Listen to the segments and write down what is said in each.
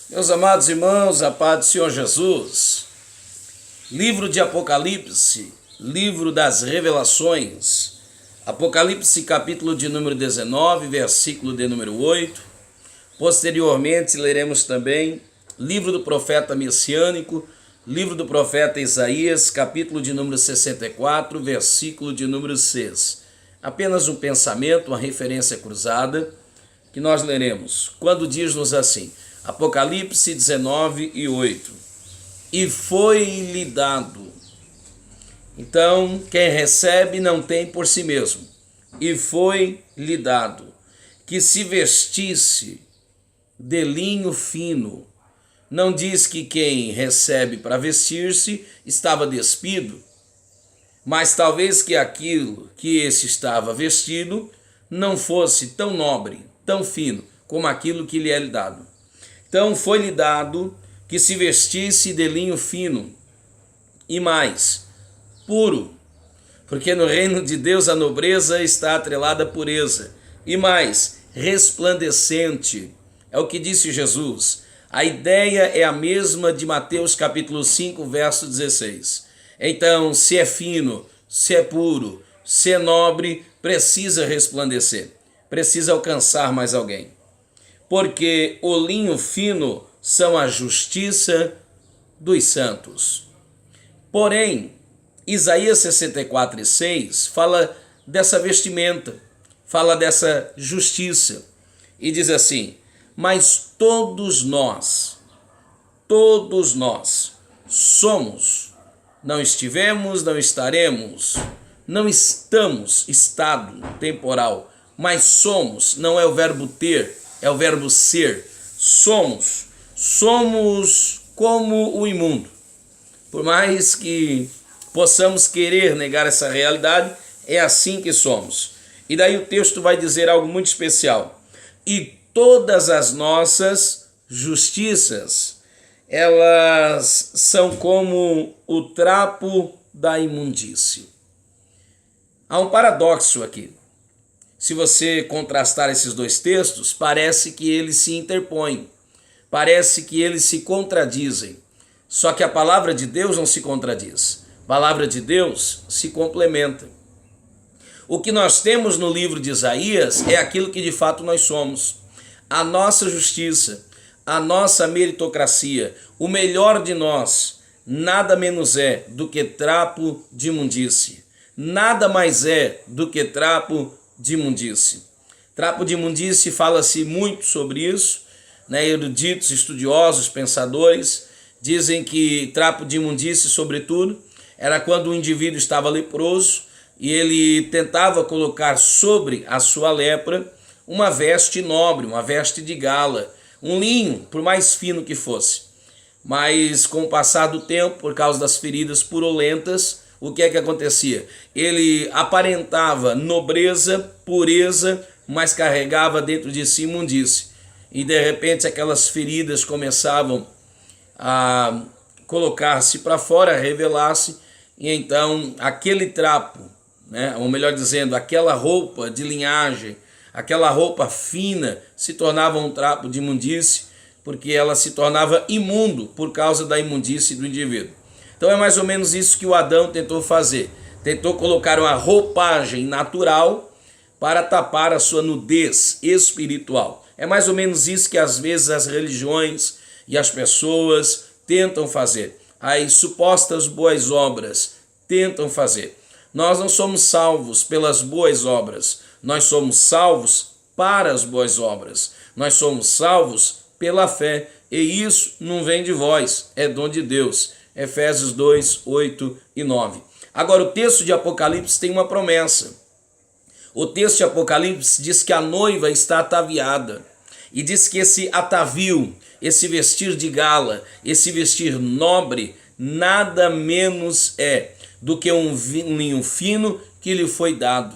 Meus amados irmãos, a paz do Senhor Jesus, livro de Apocalipse, livro das revelações, Apocalipse capítulo de número 19, versículo de número 8, posteriormente leremos também livro do profeta messiânico, livro do profeta Isaías, capítulo de número 64, versículo de número 6. Apenas um pensamento, uma referência cruzada, que nós leremos, quando diz-nos assim, Apocalipse 19 e 8. E foi-lhe dado. Então, quem recebe não tem por si mesmo. E foi-lhe dado que se vestisse de linho fino. Não diz que quem recebe para vestir-se estava despido, mas talvez que aquilo que esse estava vestido não fosse tão nobre, tão fino, como aquilo que lhe é dado. Então foi-lhe dado que se vestisse de linho fino e mais, puro, porque no reino de Deus a nobreza está atrelada à pureza, e mais, resplandecente, é o que disse Jesus. A ideia é a mesma de Mateus capítulo 5, verso 16. Então, se é fino, se é puro, se é nobre, precisa resplandecer, precisa alcançar mais alguém. Porque o linho fino são a justiça dos santos. Porém, Isaías 64 e 6 fala dessa vestimenta, fala dessa justiça, e diz assim, mas todos nós somos, não estivemos, não estaremos, não estamos, estado temporal, mas somos, não é o verbo ter, é o verbo ser. Somos como o imundo. Por mais que possamos querer negar essa realidade, é assim que somos. E daí o texto vai dizer algo muito especial. E todas as nossas justiças, elas são como o trapo da imundície. Há um paradoxo aqui. Se você contrastar esses dois textos, parece que eles se interpõem, parece que eles se contradizem. Só que a palavra de Deus não se contradiz, a palavra de Deus se complementa. O que nós temos no livro de Isaías é aquilo que de fato nós somos. A nossa justiça, a nossa meritocracia, o melhor de nós, nada menos é do que trapo de imundície. Nada mais é do que trapo de imundície. Trapo de imundície, fala-se muito sobre isso, né? Eruditos, estudiosos, pensadores, dizem que trapo de imundície, sobretudo, era quando o indivíduo estava leproso e ele tentava colocar sobre a sua lepra uma veste nobre, uma veste de gala, um linho, por mais fino que fosse. Mas com o passar do tempo, por causa das feridas purulentas, o que é que acontecia? Ele aparentava nobreza, pureza, mas carregava dentro de si imundície. E de repente aquelas feridas começavam a colocar-se para fora, a revelar-se, e então aquele trapo, né, ou melhor dizendo, aquela roupa de linhagem, aquela roupa fina, se tornava um trapo de imundície, porque ela se tornava imundo por causa da imundície do indivíduo. Então é mais ou menos isso que o Adão tentou fazer. Tentou colocar uma roupagem natural para tapar a sua nudez espiritual. É mais ou menos isso que às vezes as religiões e as pessoas tentam fazer. As supostas boas obras tentam fazer. Nós não somos salvos pelas boas obras. Nós somos salvos para as boas obras. Nós somos salvos pela fé. E isso não vem de vós, é dom de Deus. Efésios 2, 8 e 9. Agora o texto de Apocalipse tem uma promessa. O texto de Apocalipse diz que a noiva está ataviada. E diz que esse atavio, esse vestir de gala, esse vestir nobre, nada menos é do que um linho fino que lhe foi dado.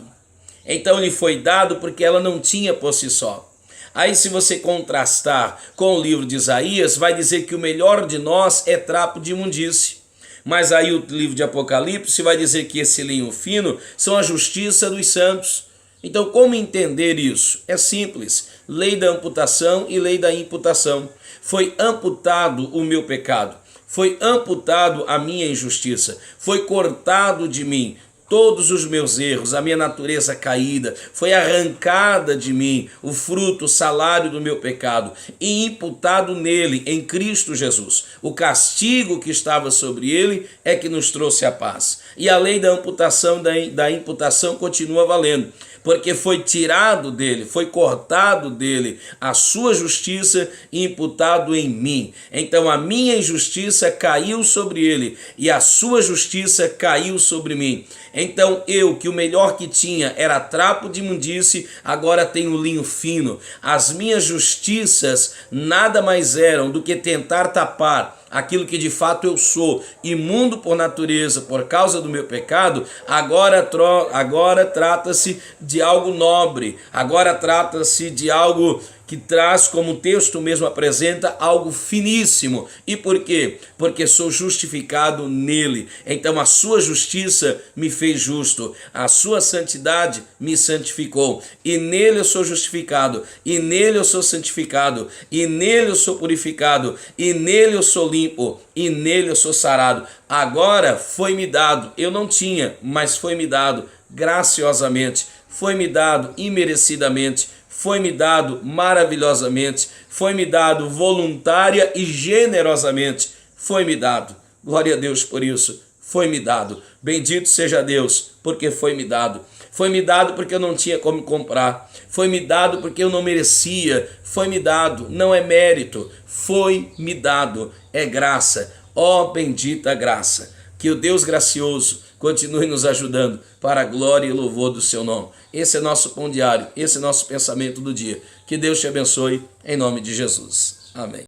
Então lhe foi dado porque ela não tinha por si só. Aí se você contrastar com o livro de Isaías, vai dizer que o melhor de nós é trapo de imundície. Mas aí o livro de Apocalipse vai dizer que esse linho fino são a justiça dos santos. Então, como entender isso? É simples. Lei da amputação e lei da imputação. Foi amputado o meu pecado. Foi amputado a minha injustiça. Foi cortado de mim todos os meus erros, a minha natureza caída, foi arrancada de mim o fruto, o salário do meu pecado e imputado nele, em Cristo Jesus. O castigo que estava sobre ele é que nos trouxe a paz. E a lei da amputação, da imputação continua valendo, porque foi tirado dele, foi cortado dele a sua justiça e imputado em mim. Então a minha injustiça caiu sobre ele e a sua justiça caiu sobre mim. Então eu, que o melhor que tinha era trapo de imundície, agora tenho linho fino. As minhas justiças nada mais eram do que tentar tapar aquilo que de fato eu sou, imundo por natureza, por causa do meu pecado. Agora trata-se de algo nobre, agora trata-se de algo que traz, como o texto mesmo apresenta, algo finíssimo. E por quê? Porque sou justificado nele. Então a sua justiça me fez justo, a sua santidade me santificou, e nele eu sou justificado, e nele eu sou santificado, e nele eu sou purificado, e nele eu sou limpo, e nele eu sou sarado. Agora foi-me dado, eu não tinha, mas foi-me dado graciosamente, foi-me dado imerecidamente, foi-me dado maravilhosamente, foi-me dado voluntária e generosamente, foi-me dado. Glória a Deus por isso, foi-me dado. Bendito seja Deus, porque foi-me dado. Foi-me dado porque eu não tinha como comprar. Foi-me dado porque eu não merecia. Foi-me dado, não é mérito, foi-me dado, é graça. Ó bendita graça. Que o Deus gracioso continue nos ajudando para a glória e louvor do seu nome. Esse é nosso pão diário, esse é nosso pensamento do dia. Que Deus te abençoe, em nome de Jesus. Amém.